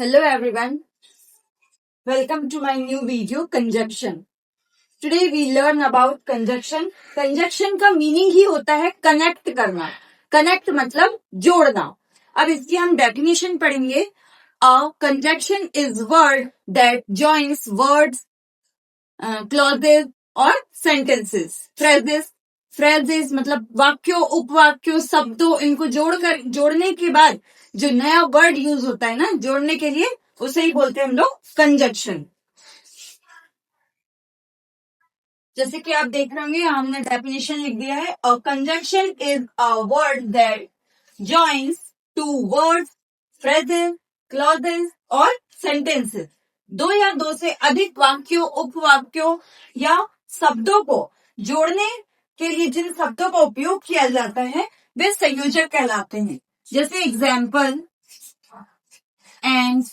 Hello everyone, welcome to my new video conjunction. Today we learn about conjunction. Conjunction का meaning ही होता है connect करना. Connect मतलब जोड़ना. अब इसकी हम डेफिनेशन पढ़ेंगे. A conjunction is word that joins words, clauses और sentences. phrases मतलब वाक्यों, उपवाक्यों, शब्दों, इनको जोड़ने के बाद जो नया वर्ड यूज होता है ना जोड़ने के लिए, उसे ही बोलते हैं हम लोग कंजंक्शन. जैसे कि आप देख रहे होंगे हमने डेफिनेशन लिख दिया है. A conjunction is a word that joins two words, phrases, clauses और सेंटेंसेस. दो या दो से अधिक वाक्यों, उपवाक्यों या शब्दों को जोड़ने के लिए जिन शब्दों का उपयोग किया जाता है वे संयोजक कहलाते हैं. जैसे एग्जाम्पल एंड,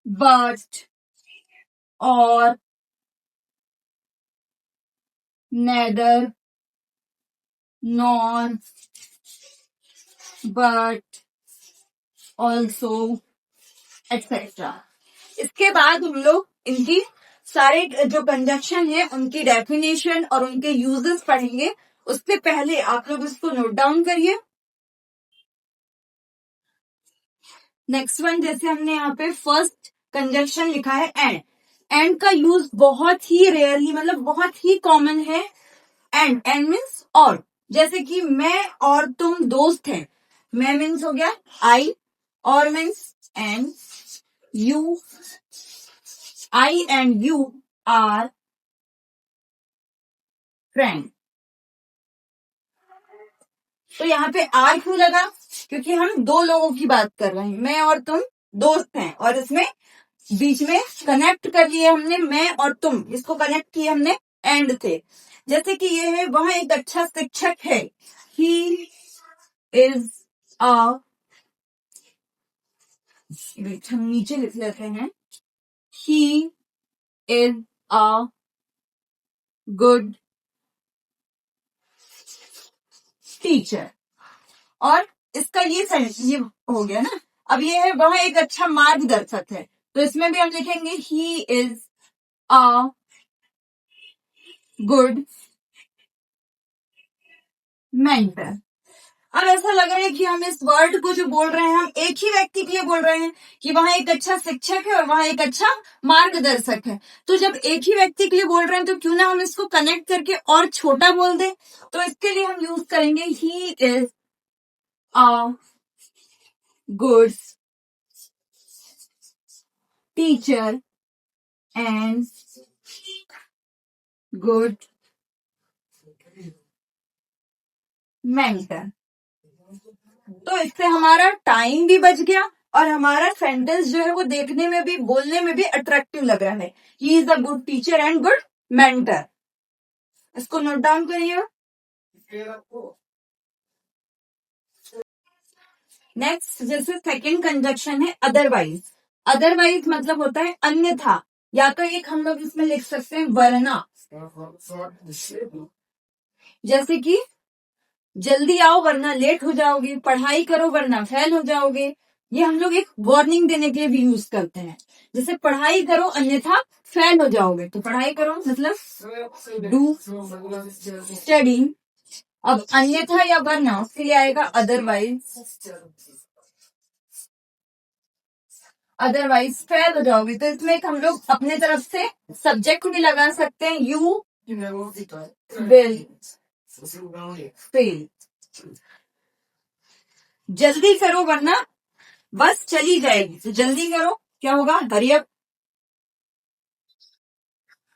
बट और neither, nor, but, also, etc. इसके बाद हम लोग इनकी सारे जो कंजंक्शन है उनकी डेफिनेशन और उनके यूजेस पढ़ेंगे. उससे पहले आप लोग इसको नोट डाउन करिए. नेक्स्ट वन, जैसे हमने यहाँ पे फर्स्ट कंजंक्शन लिखा है एंड. एंड का यूज बहुत ही रेयरली मतलब बहुत ही कॉमन है. एंड मीन्स और. जैसे कि मैं और तुम दोस्त हैं. मैं मीन्स हो गया आई, और means and, you, I and you are friend. तो यहाँ पे आर क्यों लगा? क्योंकि हम दो लोगों की बात कर रहे हैं. मैं और तुम दोस्त हैं और इसमें बीच में कनेक्ट कर लिए हमने मैं और तुम, इसको कनेक्ट किए हमने एंड थे. जैसे कि ये है, वह एक अच्छा शिक्षक है. ही इज अ, हम नीचे लिख लेते हैं, he is a good teacher. और इसका ये हो गया ना. अब ये है, वह एक अच्छा मार्गदर्शक है. तो इसमें भी हम लिखेंगे he is a good mentor. अब ऐसा लग रहा है कि हम इस वर्ड को जो बोल रहे हैं हम एक ही व्यक्ति के लिए बोल रहे हैं कि वहां एक अच्छा शिक्षक है और वहां एक अच्छा मार्गदर्शक है. तो जब एक ही व्यक्ति के लिए बोल रहे हैं तो क्यों ना हम इसको कनेक्ट करके और छोटा बोल दें. तो इसके लिए हम यूज करेंगे he is a good teacher and good mentor. तो इससे हमारा टाइम भी बच गया और हमारा सेंटेंस जो है वो देखने में भी, बोलने में भी अट्रैक्टिव लग रहा है. He is a good teacher and good mentor. इसको नोट डाउन करिए. नेक्स्ट, जैसे सेकंड कंजंक्शन है अदरवाइज. अदरवाइज मतलब होता है अन्यथा, या तो एक हम लोग इसमें लिख सकते हैं वरना. जैसे कि जल्दी आओ वरना लेट हो जाओगे, पढ़ाई करो वरना फेल हो जाओगे. ये हम लोग एक वार्निंग देने के लिए भी यूज करते हैं. जैसे पढ़ाई करो अन्यथा फेल हो जाओगे, तो पढ़ाई करो मतलब डू स्टडी. अब अन्यथा या वरना उसके लिए आएगा अदरवाइज. अदरवाइज फेल हो जाओगे, तो इसमें हम लोग अपने तरफ से सब्जेक्ट भी लगा सकते हैं. You will fail. जल्दी करो वरना बस चली जाएगी. तो जल्दी करो क्या होगा, हरी अप.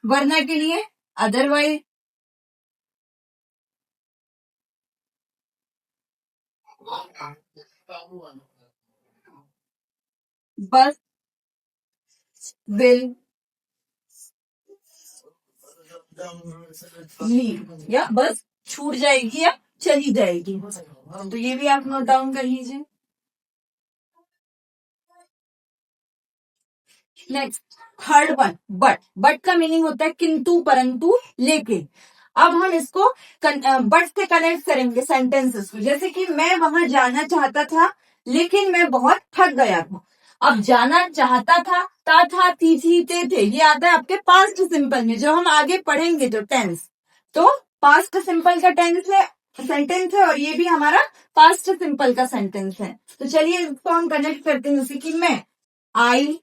वरना के लिए अदरवाइज. बस विल लीव, या बस छूट जाएगी या चली जाएगी. तो ये भी आप नोट डाउन कर लीजिए. Next, third one but. But का मीनिंग होता है किंतु, परंतु, लेकिन. अब हम इसको बट से कनेक्ट करेंगे सेंटेंसेस को. जैसे कि मैं वहां जाना चाहता था लेकिन मैं बहुत थक गया था. अब जाना चाहता था थी थे ये आता है आपके पास्ट सिंपल में, जो हम आगे पढ़ेंगे जो टेंस। तो पास्ट सिंपल का टेंस है, सेंटेंस है, और ये भी हमारा पास्ट सिंपल का सेंटेंस है। तो चलिए इसको हम कनेक्ट करते हैं। जैसे कि मैं आई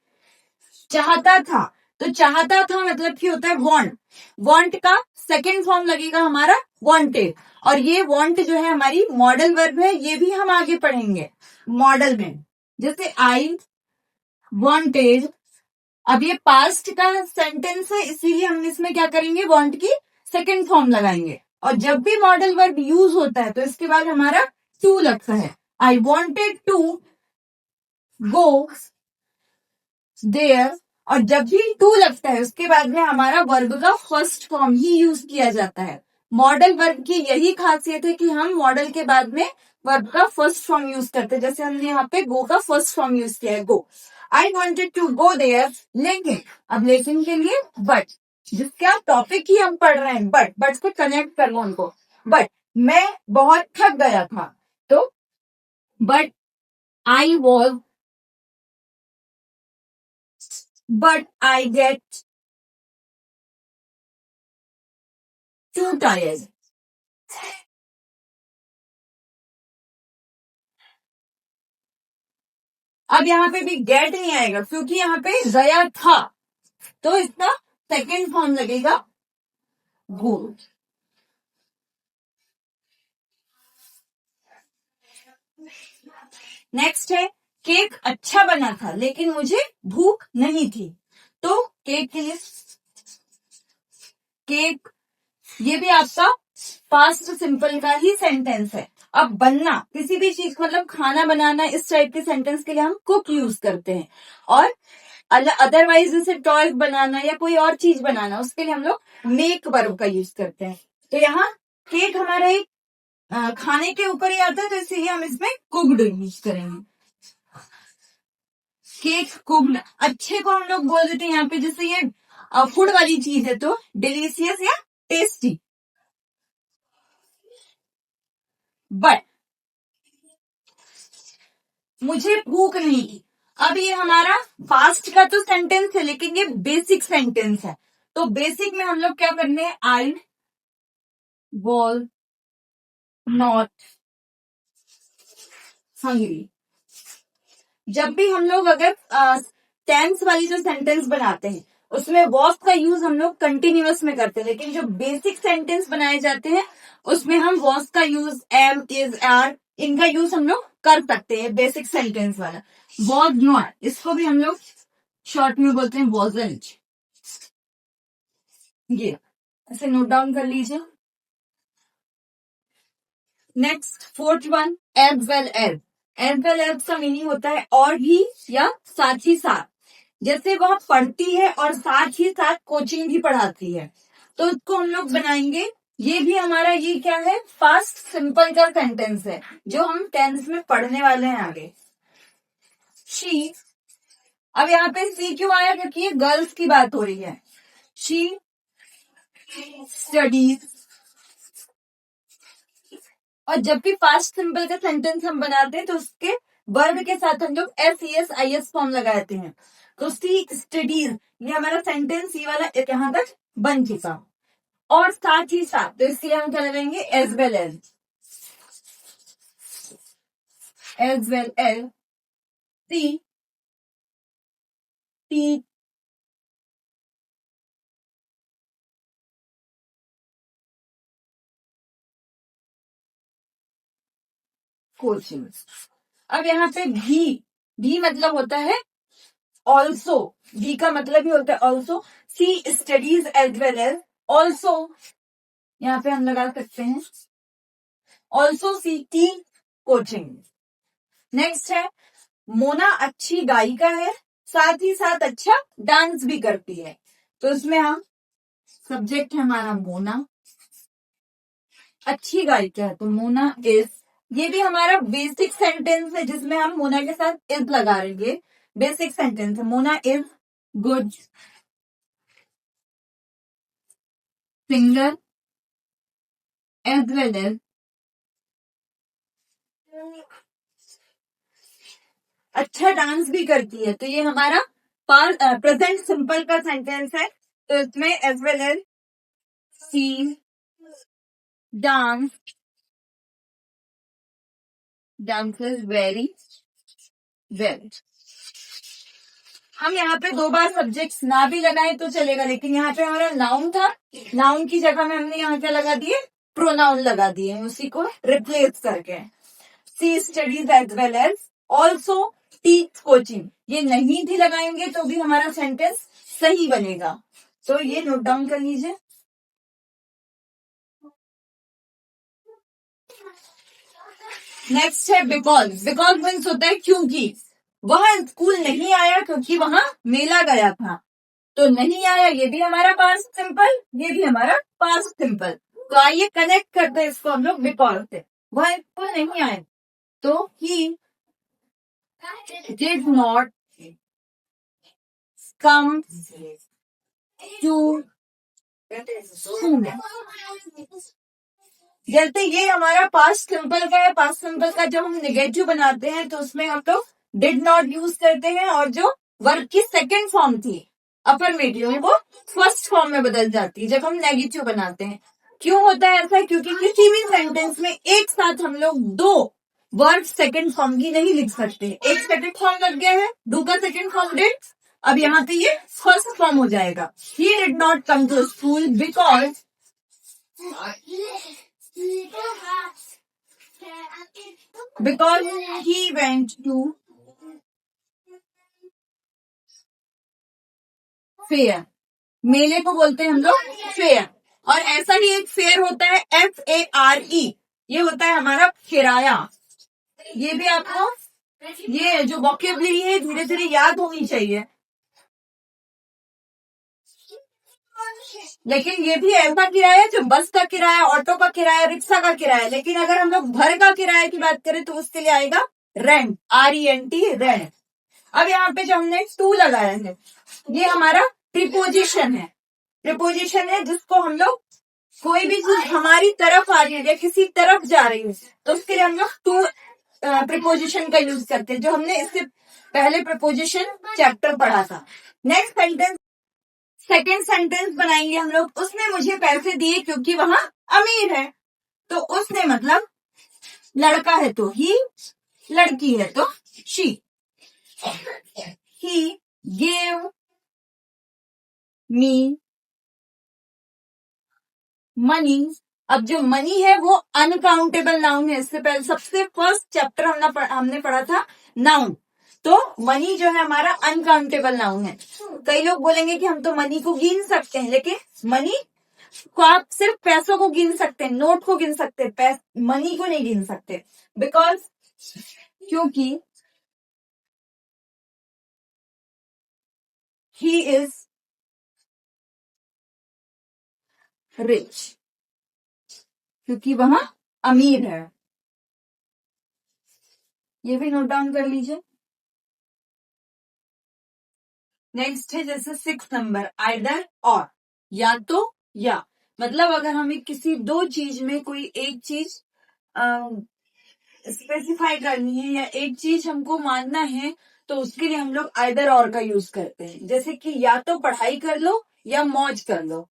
चाहता था, तो चाहता था मतलब कि होता है वांट। वांट का सेकंड फॉर्म लगेगा हमारा वांटेड, और ये वांट जो है हमारी मॉडल वर्ब है, ये भी हम आगे पढ़ेंगे मॉडल में। जैसे आई वांटेड, अब ये पास्ट का सेंटेंस है, इसीलिए हम इसमें क्या करेंगे, वांट की सेकंड फॉर्म लगाएंगे। और जब भी मॉडल वर्ब यूज होता है तो इसके बाद हमारा टू लगता है। I wanted to go there, और जब भी टू लगता है उसके बाद में हमारा वर्ब का फर्स्ट फॉर्म ही यूज किया जाता है। मॉडल वर्ब की यही खासियत है कि हम मॉडल के बाद में वर्ब का फर्स्ट फॉर्म यूज करते हैं। जैसे हमने यहाँ पे गो का फर्स्ट फॉर्म यूज किया है, go. I wanted to go there, लेकिन, अब लेकिन के लिए बट, जिसका टॉपिक ही हम पढ़ रहे हैं, बट को कनेक्ट कर लो उनको। बट मैं बहुत थक गया था, तो but I was, but I get too tired. अब यहाँ पे भी गेट नहीं आएगा क्योंकि यहाँ पे गया था, तो इसका सेकेंड फॉर्म लगेगा गो। नेक्स्ट है केक अच्छा बना था लेकिन मुझे भूख नहीं थी, तो केक के लिए केक, ये भी आपका पास्ट सिंपल का ही सेंटेंस है। अब बनना, किसी भी चीज को मतलब खाना बनाना, इस टाइप के सेंटेंस के लिए हम कुक यूज करते हैं। और अदरवाइज जैसे टॉयज बनाना या कोई और चीज बनाना, उसके लिए हम लोग मेक वर्ब का यूज करते हैं। तो यहाँ केक हमारा एक खाने के ऊपर ही आता है, तो इसीलिए हम इसमें कुक्ड यूज करेंगे। केक कुक्ड, अच्छे को हम लोग बोल देते हैं यहाँ पे, जैसे ये फूड वाली चीज है तो डिलीशियस या टेस्टी। बट मुझे भूख नहीं थी, अब ये हमारा पास्ट का तो सेंटेंस है लेकिन ये बेसिक सेंटेंस है। तो बेसिक में हम लोग क्या करने हैं, आई वॉज नॉट हंग्री। जब भी हम लोग अगर टेंस वाली जो सेंटेंस बनाते हैं उसमें वॉज का यूज हम लोग कंटिन्यूअस में करते हैं, लेकिन जो बेसिक सेंटेंस बनाए जाते हैं उसमें हम वॉज का यूज, एम, इज, आर, इनका यूज हम लोग कर सकते हैं। बेसिक सेंटेंस वाला वॉज नॉट, इसको भी हम लोग शॉर्ट में बोलते हैं वॉजंट। ये ऐसे नोट डाउन कर लीजिए। Next fourth one, as well as. As well as का मीनिंग होता है और भी या साथ ही साथ। जैसे वह पढ़ती है और साथ ही साथ कोचिंग भी पढ़ाती है, तो इसको हम लोग बनाएंगे, ये भी हमारा ये क्या है, पास्ट सिंपल का सेंटेंस है जो हम टेंस में पढ़ने वाले हैं आगे। शी, अब यहाँ पे सी क्यों आया, क्योंकि ये गर्ल्स की बात हो रही है। शी स्टडीज, और जब भी पास्ट सिंपल का सेंटेंस हम बनाते हैं तो उसके वर्ब के साथ हम लोग S E S I S form लगाते हैं। तो सी स्टडीज, ये हमारा सेंटेंस ये वाला यहाँ तक बन चुका, और साथ ही साथ, तो इसलिए हम क्या लगाएंगे, as well as, as well as C T coaching. अब यहाँ पे भी मतलब होता है ऑल्सो, भी का मतलब ही होता है also. She studies as well as also, यहाँ पे हम लगा सकते हैं ऑल्सो सी टी कोचिंग। नेक्स्ट है मोना अच्छी गायिका है, साथ ही साथ अच्छा डांस भी करती है, तो इसमें हम, सब्जेक्ट है हमारा मोना, अच्छी गायिका है तो मोना इज, ये भी हमारा बेसिक सेंटेंस है जिसमें हम मोना के साथ इज लगा लेंगे। बेसिक सेंटेंस है, Mona is good singer as well as अच्छा डांस भी करती है। तो ये हमारा प्रेजेंट सिंपल का सेंटेंस है। तो इसमें एज वेल एज सी डांस डांसेस वेरी वेल। हम यहाँ पे 2 बार सब्जेक्ट्स ना भी लगाए तो चलेगा, लेकिन यहाँ पे हमारा नाउन था, नाउन की जगह में हमने यहाँ क्या लगा दिए, प्रोनाउन लगा दिए, उसी को रिप्लेस करके। She studies as well as also teach coaching, ये नहीं भी लगाएंगे तो भी हमारा सेंटेंस सही बनेगा। तो ये नोट डाउन कर लीजिए। नेक्स्ट है बिकॉज। बिकॉज मीन्स होता है क्योंकि। वह स्कूल नहीं आया क्योंकि वहां मेला गया था। तो नहीं आया ये भी हमारा पास्ट सिंपल, ये भी हमारा पास्ट सिंपल। तो आइए कनेक्ट करते हैं इसको हम लोग बिकॉज से। वह स्कूल नहीं आए तो he did not come to school. जैसे ये हमारा पास्ट सिंपल का है, पास्ट सिंपल का जब हम निगेटिव बनाते हैं तो उसमें हम लोग डिड नॉट यूज करते हैं, और जो वर्ब की सेकेंड फॉर्म थी अफर्मेटिव में वो फर्स्ट फॉर्म में बदल जाती है जब हम नेगेटिव बनाते हैं। क्यों होता है ऐसा? क्योंकि किसी भी सेंटेंस में एक साथ हम लोग 2 वर्ब सेकेंड फॉर्म की नहीं लिख सकते। एक सेकेंड फॉर्म लग गया है, डू का सेकेंड फॉर्म डिड, अब यहाँ पे ये फर्स्ट फॉर्म हो जाएगा। He did not come to school because he went to fair. मेले को बोलते हैं हम लोग फेयर। और ऐसा ही एक फेयर होता है FARE, ये होता है हमारा किराया। ये भी आपको ये जो वोकेबलरी है धीरे धीरे याद होनी चाहिए। लेकिन ये भी ऐसा किराया जो बस का किराया, ऑटो का किराया, रिक्शा का किराया। लेकिन अगर हम लोग घर का किराया की बात करें तो उसके लिए आएगा रेंट, RENT, रेंट। अब यहाँ पे जो हमने टू लगाया है ये हमारा प्रीपोजिशन है। प्रीपोजिशन है जिसको हम लोग कोई भी चीज हमारी तरफ आ रही है या किसी तरफ जा रही है तो उसके लिए हम लोग टू प्रीपोजिशन का यूज करते हैं, जो हमने इससे पहले प्रीपोजिशन चैप्टर पढ़ा था। नेक्स्ट सेंटेंस, सेकेंड सेंटेंस बनाएंगे हम लोग। उसने मुझे पैसे दिए क्योंकि वहां अमीर है। तो उसने मतलब लड़का है तो ही, लड़की है तो she. He gave me money. अब जो मनी है वो अनकाउंटेबल नाउन है। इससे पहले सबसे फर्स्ट चैप्टर हमने पढ़ा था नाउन। तो मनी जो है हमारा अनकाउंटेबल नाउन है। कई लोग बोलेंगे कि हम तो मनी को गिन सकते हैं, लेकिन मनी को आप सिर्फ पैसों को गिन सकते हैं, नोट को गिन सकते हैं, मनी को नहीं गिन सकते। बिकॉज क्योंकि ही इज रिच, क्योंकि वहां अमीर है। ये भी नोट डाउन कर लीजिए। नेक्स्ट है जैसे 6 नंबर, आइदर और, या तो या। मतलब अगर हमें किसी 2 चीज में कोई एक चीज स्पेसिफाई करनी है या एक चीज हमको मानना है तो उसके लिए हम लोग आइदर और का यूज करते हैं। जैसे कि या तो पढ़ाई कर लो या मौज कर लो,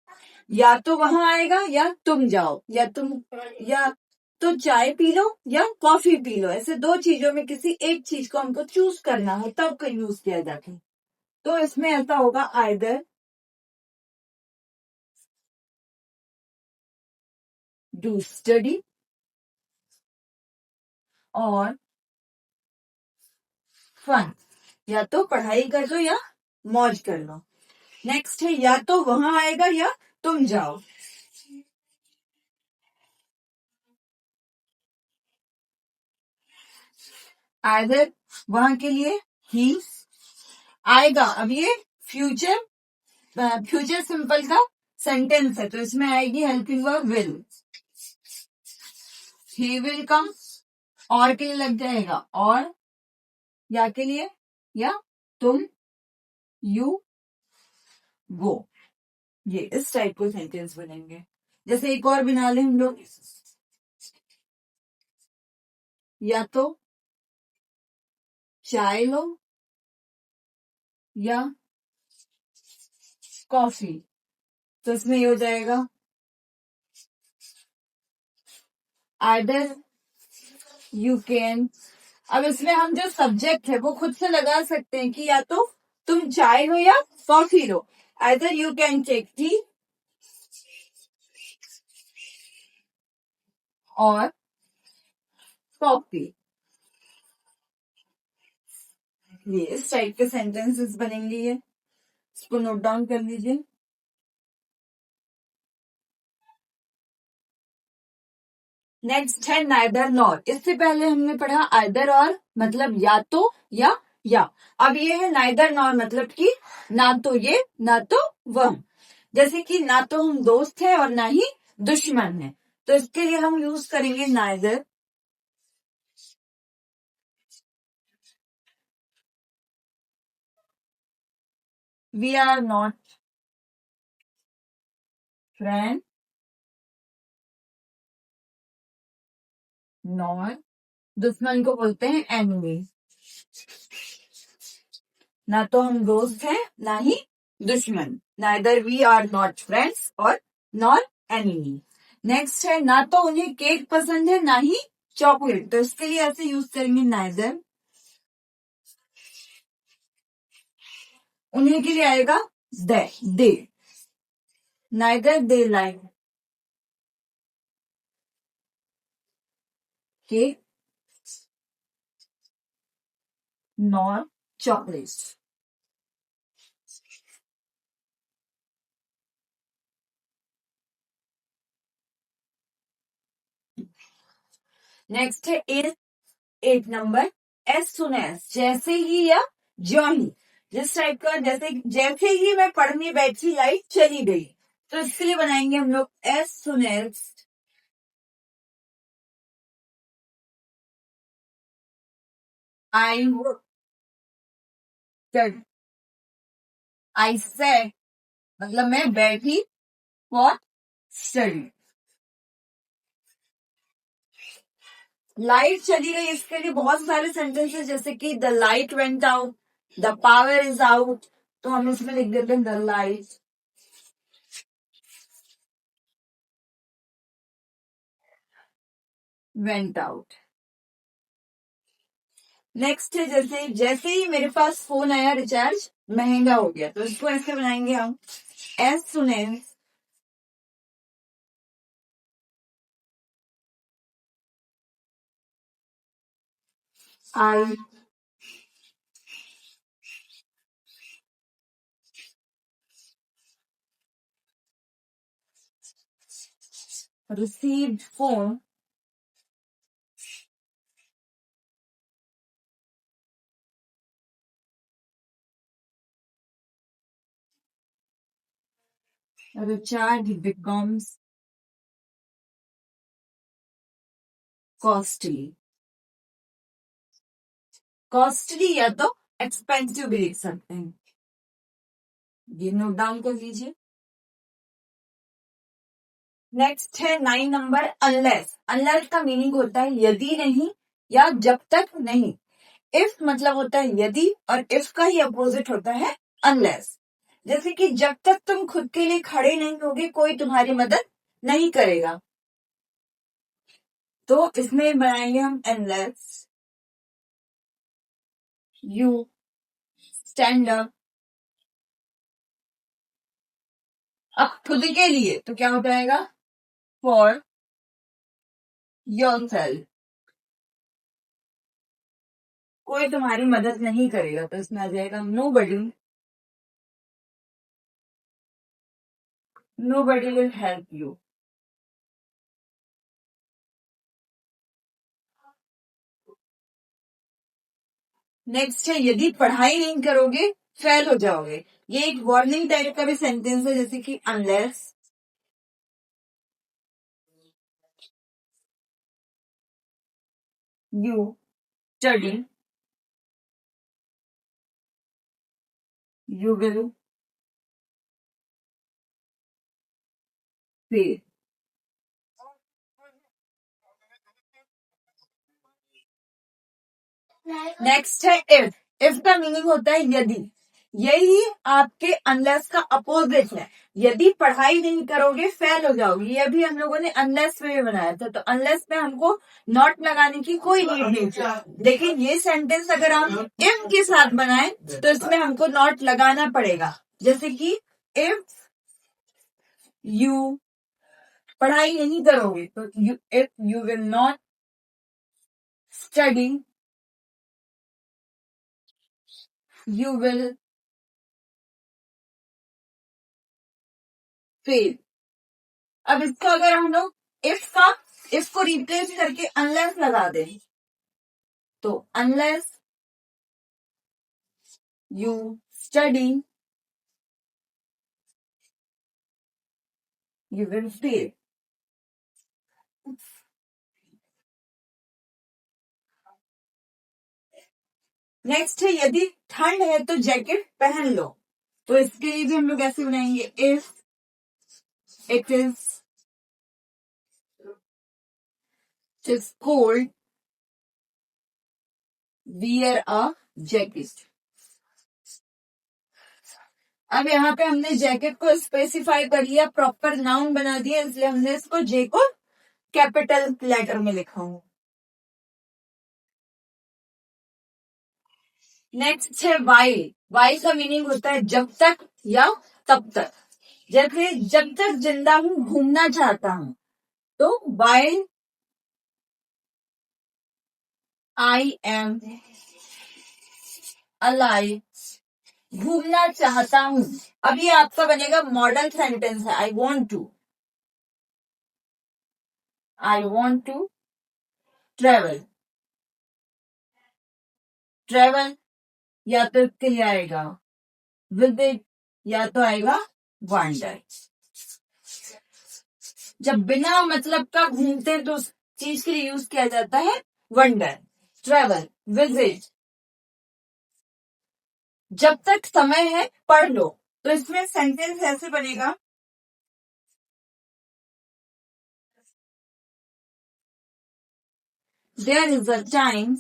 या तो वहां आएगा या तुम जाओ, या तो चाय पी लो या कॉफी पी लो। ऐसे 2 चीजों में किसी एक चीज को हमको चूज करना है तब का यूज किया जाता है। तो इसमें ऐसा होगा आइदर डू स्टडी और फन, या तो पढ़ाई कर लो या मौज कर लो। नेक्स्ट है या तो वहां आएगा या तुम जाओ। आइदर वहां के लिए ही आएगा। अब ये फ्यूचर सिंपल का सेंटेंस है तो इसमें आएगी helping verb will. He will come, और के लिए लग जाएगा और, या के लिए या तुम, यू गो। ये इस टाइप को सेंटेंस बनेंगे। जैसे एक और बना लें हम लोग, या तो चाय लो या कॉफी, तो इसमें ये हो जाएगा आइदर यू कैन। अब इसमें हम जो सब्जेक्ट है वो खुद से लगा सकते हैं कि या तो तुम चाय लो या कॉफी लो। Either you can take tea और कॉफी। ये इस टाइप के सेंटेंसेस बनेंगे, ये इसको नोट डाउन कर लीजिए। नेक्स्ट है नाइदर नॉर। इससे पहले हमने पढ़ा आइदर और मतलब या तो या। अब ये है नाइदर नॉर मतलब कि ना तो ये ना तो वह। जैसे कि ना तो हम दोस्त हैं और ना ही दुश्मन है, तो इसके लिए हम यूज करेंगे neither. We are not friend nor, दुश्मन को बोलते हैं एनिमी। ना तो हम दोस्त हैं ना ही दुश्मन। Neither we are not friends और नॉट एनिमी। नेक्स्ट है ना तो उन्हें केक पसंद है ना ही चॉकलेट, तो इसके लिए ऐसे यूज करेंगे नाइदर। उन्हें के लिए आएगा they. Neither they like cake nor chocolate. Next है 8 नंबर, एज सुन एज, जैसे ही या ज्यों ही। जिस टाइप का, जैसे ही मैं पढ़ने बैठी लाइट चली गई, तो इसके लिए बनाएंगे हम लोग एज सुन एज आई आई से, मतलब मैं बैठी फॉर स्टडी। लाइट चली गई, इसके लिए बहुत सारे सेंटेंसेस, जैसे कि the light went out, the power is out, तो हम इसमें लिख देते हैं the light went out. Next है जैसे ही मेरे पास फोन आया रिचार्ज महंगा हो गया, तो इसको ऐसे बनाएंगे हम as soon as I received phone, recharge becomes costly. Costly या तो एक्सपेंसिव भी लिख सकते हैं, ये नोट डाउन कर लीजिए। नेक्स्ट है 9 नंबर, अनलेस। अनलेस का मीनिंग होता है यदि नहीं या जब तक नहीं। इफ मतलब होता है यदि, और इफ का ही अपोजिट होता है अनलेस। जैसे कि जब तक तुम खुद के लिए खड़े नहीं होगे कोई तुम्हारी मदद नहीं करेगा, तो इसमें बनाएंगे हम अनलेस यू स्टैंड अप। अब खुद के लिए तो क्या हो जाएगा, फॉर योरसेल्फ। कोई तुम्हारी मदद नहीं करेगा, तो इसमें आ जाएगा nobody will help you। Next है यदि पढ़ाई नहीं करोगे फेल हो जाओगे। ये एक वार्निंग टाइप का भी सेंटेंस है, जैसे कि unless you study you will fail. Next है इफ। इफ का मीनिंग होता है यदि। यही आपके अनलेस का अपोजिट है। यदि पढ़ाई नहीं करोगे फेल हो जाओगे, ये भी हम लोगों ने अनलेस में भी बनाया था। तो अनलेस में हमको नॉट लगाने की कोई नीड नहीं थी। लेकिन ये सेंटेंस अगर हम इफ के साथ बनाए तो इसमें हमको नॉट लगाना पड़ेगा। जैसे कि इफ यू पढ़ाई नहीं करोगे तो if you will not study you will fail. अब इसको अगर हम लोग इफ को रिप्लेस करके अनलेस लगा दें तो unless you study you will fail. Next है यदि ठंड है तो जैकेट पहन लो। तो इसके लिए भी हम लोग ऐसे बनाएंगे if it is cold wear a jacket. अब यहाँ पे हमने जैकेट को स्पेसिफाई कर लिया, प्रॉपर नाउन बना दिया, इसलिए हमने इसको जे को कैपिटल लेटर में लिखा हूं। नेक्स्ट है वाइल। वाइल का मीनिंग होता है जब तक या तब तक। जैसे जब तक जिंदा हूं घूमना चाहता हूं तो वाइल आई एम अलाइव घूमना चाहता हूं। अब ये आपका बनेगा मॉडल सेंटेंस है। I want to travel. Travel या तो इसके लिए आएगा विजिट या तो आएगा वंडर। जब बिना मतलब का घूमते हैं तो उस चीज के लिए यूज किया जाता है वंडर। Travel, visit. जब तक समय है पढ़ लो। तो इसमें सेंटेंस ऐसे बनेगा देयर इज अ टाइम।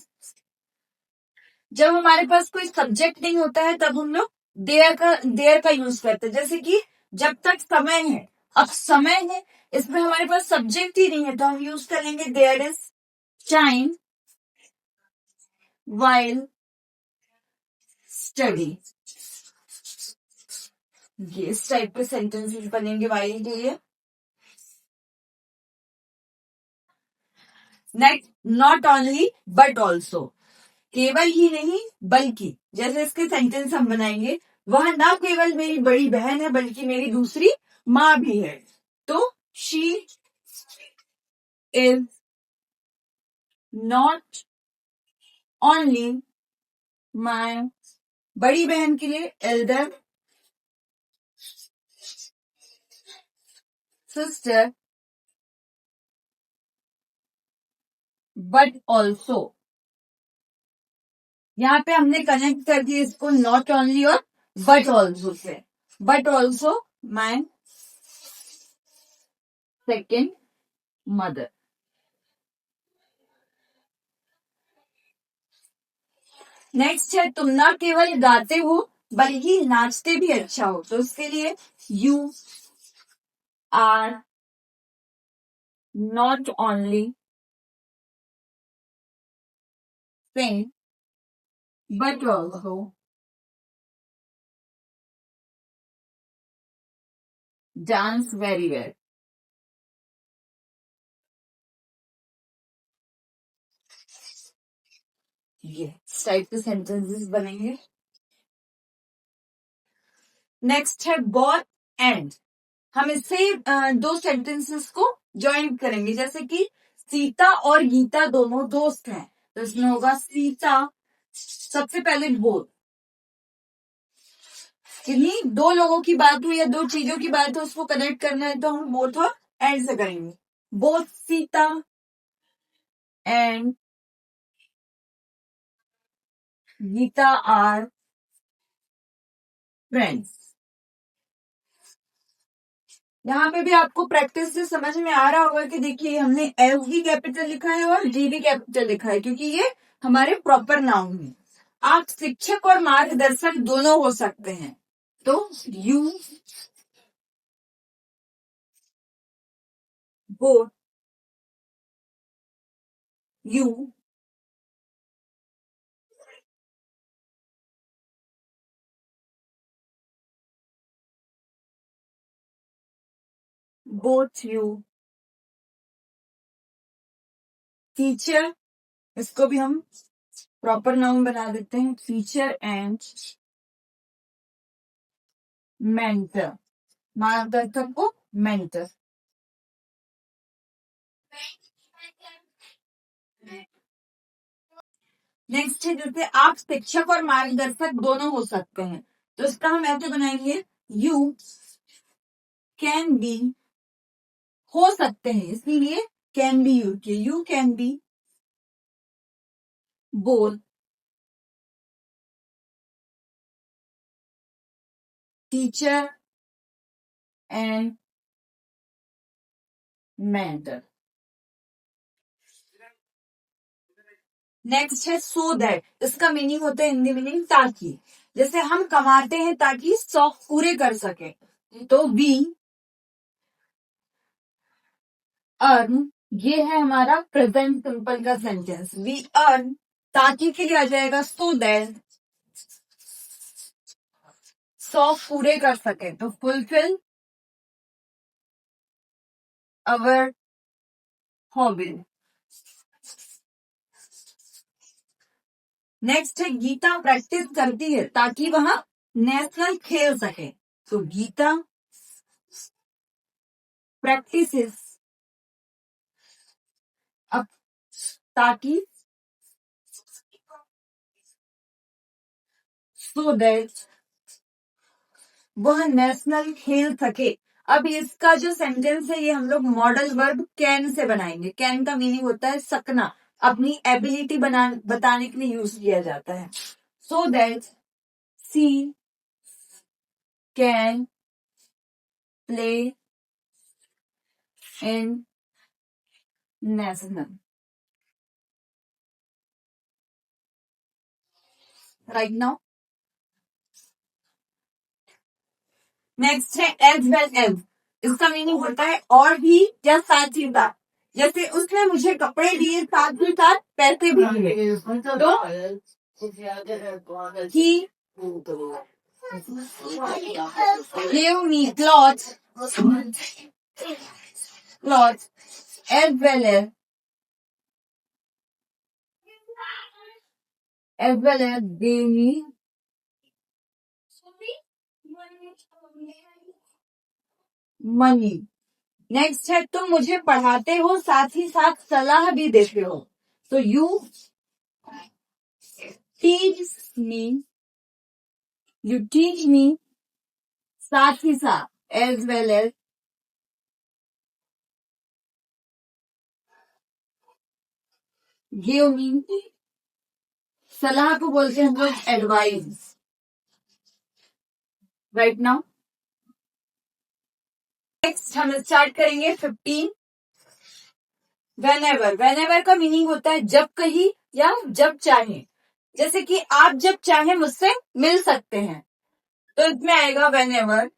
जब हमारे पास कोई सब्जेक्ट नहीं होता है तब हम लोग देयर का यूज करते हैं। जैसे कि जब तक समय है, अब समय है इसमें हमारे पास सब्जेक्ट ही नहीं है तो हम यूज करेंगे there is time while study. ये इस टाइप के सेंटेंसेस बनेंगे वाइल के लिए। Next not only but also. केवल ही नहीं बल्कि। जैसे इसके सेंटेंस हम बनाएंगे वह ना केवल मेरी बड़ी बहन है बल्कि मेरी दूसरी माँ भी है। तो she is not only my. बड़ी बहन के लिए एल्डर सिस्टर बट ऑल्सो। यहाँ पे हमने कनेक्ट कर दिया इसको नॉट ओनली और but also say. But also my second mother. Next है तुम ना केवल गाते हो बल्कि नाचते भी अच्छा हो। तो उसके लिए you are not only sing but also dance very well. ये इस टाइप के सेंटेंसेस बनेंगे। नेक्स्ट है बोथ एंड। हम इससे दो सेंटेंसेस को ज्वाइन करेंगे। जैसे कि सीता और गीता दोनों दोस्त हैं तो इसमें होगा सीता। सबसे पहले बोथ, किन्हीं दो लोगों की बात हो या दो चीजों की बात हो उसको कनेक्ट करना है तो हम बोथ और एंड से करेंगे। Both Sita and Gita are friends. यहाँ पे भी आपको प्रैक्टिस से समझ में आ रहा होगा कि देखिए हमने एल भी कैपिटल लिखा है और जी भी कैपिटल लिखा है क्योंकि ये हमारे प्रॉपर नाउन में। आप शिक्षक और मार्गदर्शक दोनों हो सकते हैं, तो you both you both you teacher, इसको भी हम प्रॉपर नाउन बना देते हैं, टीचर एंड मेंटर, मार्गदर्शक को मेंटर। नेक्स्ट है जैसे आप शिक्षक और मार्गदर्शक दोनों हो सकते हैं, तो इसका हम ऐसे बनाएंगे, यू कैन बी, हो सकते हैं इसीलिए कैन बी यूज किया, you can be both teacher and mentor. Next है सो दैट, इसका मीनिंग होता है हिंदी मीनिंग ताकि, जैसे हम कमाते हैं ताकि शौक पूरे कर सके, तो वी अर्न, ये है हमारा प्रेजेंट सिंपल का सेंटेंस, वी अर्न ताकि के लिए आ जाएगा सो दैट शौक पूरे कर सके, तो फुलफिल अवर हॉबी। नेक्स्ट है गीता प्रैक्टिस करती है ताकि वह नेशनल खेल सके, तो गीता प्रैक्टिस अब ताकि सो दैट वह नेशनल खेल सके। अब इसका जो सेंटेंस है ये हम लोग मॉडल वर्ब कैन से बनाएंगे। कैन का मीनिंग होता है सकना, अपनी एबिलिटी बताने के लिए यूज किया जाता है। So that she can play in national, right now. Next है एज वेल एज, इसका मीनिंग होता है और भी या साथ ही साथ, जैसे उसने मुझे कपड़े दिए साथ ही साथ पैसे भी दिए, तो ही gave me clothes as well as gave me money। Next है तुम मुझे पढ़ाते हो साथ ही साथ सलाह भी देते हो, तो you teach me, you teach me साथ ही साथ as well as give me, सलाह को बोलते हैं हम लोग एडवाइस, राइट नाउ। नेक्स्ट हम स्टार्ट करेंगे 15 वेनेवर। वेनेवर का मीनिंग होता है जब कहीं या जब चाहे, जैसे कि आप जब चाहे मुझसे मिल सकते हैं, तो इसमें आएगा वेनेवर।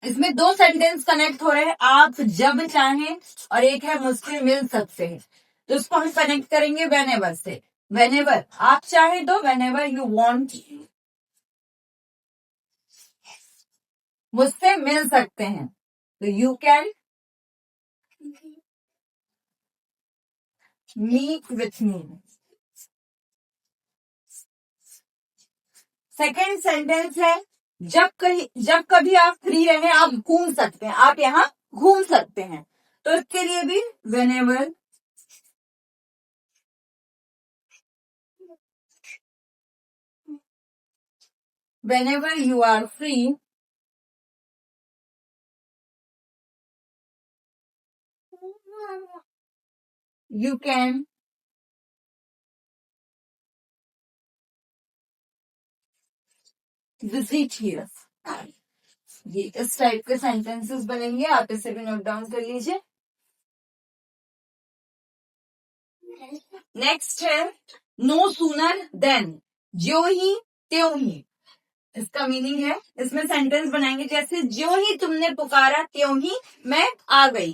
इसमें दो सेंटेंस कनेक्ट हो रहे हैं, आप जब चाहें और एक है मुझसे मिल सकते हैं, तो इसको हम कनेक्ट करेंगे वेनेवर से। वेनेवर आप चाहें तो, वेनेवर यू वांट मुझसे मिल सकते हैं, तो you can meet with me. Second sentence है जब कभी आप फ्री रहे आप घूम सकते हैं, आप यहाँ घूम सकते हैं, तो इसके लिए भी whenever you are free you can visit here. ये इस टाइप के सेंटेंसेस बनेंगे, आप इसे भी नोट डाउन कर लीजिए। नेक्स्ट है नो सूनर देन, ज्यो ही त्यों ही। इसका मीनिंग है, इसमें सेंटेंस बनाएंगे जैसे ज्यों ही तुमने पुकारा त्यों ही मैं आ गई।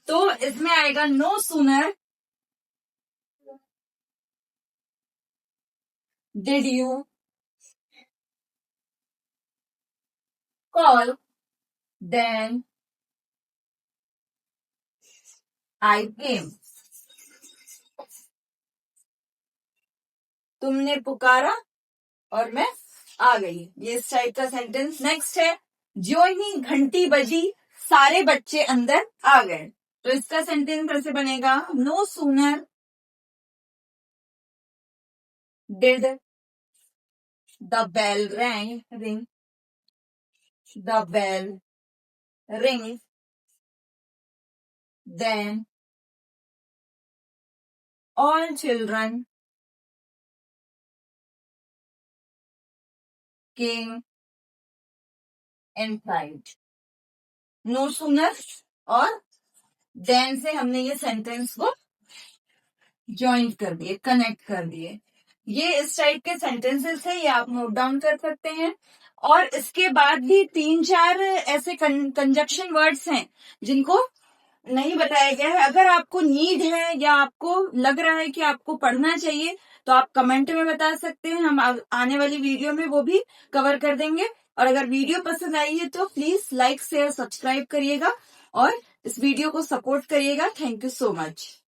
तो इसमें आएगा no sooner did you call then I came. तुमने पुकारा और मैं आ गई, ये इस टाइप का सेंटेंस। नेक्स्ट है ज्यों ही घंटी बजी सारे बच्चे अंदर आ गए। तो इसका सेंटेंस कैसे बनेगा, no sooner did the bell ring the bell ring then all children came inside। No sooner और देन से हमने ये सेंटेंस को ज्वाइन कर दिए, कनेक्ट कर दिए। ये इस टाइप के सेंटेंसेस है, ये आप नोट डाउन कर सकते हैं। और इसके बाद भी 3-4 ऐसे कंजक्शन वर्ड्स हैं जिनको नहीं बताया गया है। अगर आपको नीड है या आपको लग रहा है कि आपको पढ़ना चाहिए तो आप कमेंट में बता सकते हैं, हम आने वाली वीडियो में वो भी कवर कर देंगे। और अगर वीडियो पसंद आई है तो प्लीज लाइक शेयर सब्सक्राइब करिएगा और इस वीडियो को सपोर्ट करिएगा। Thank you so much.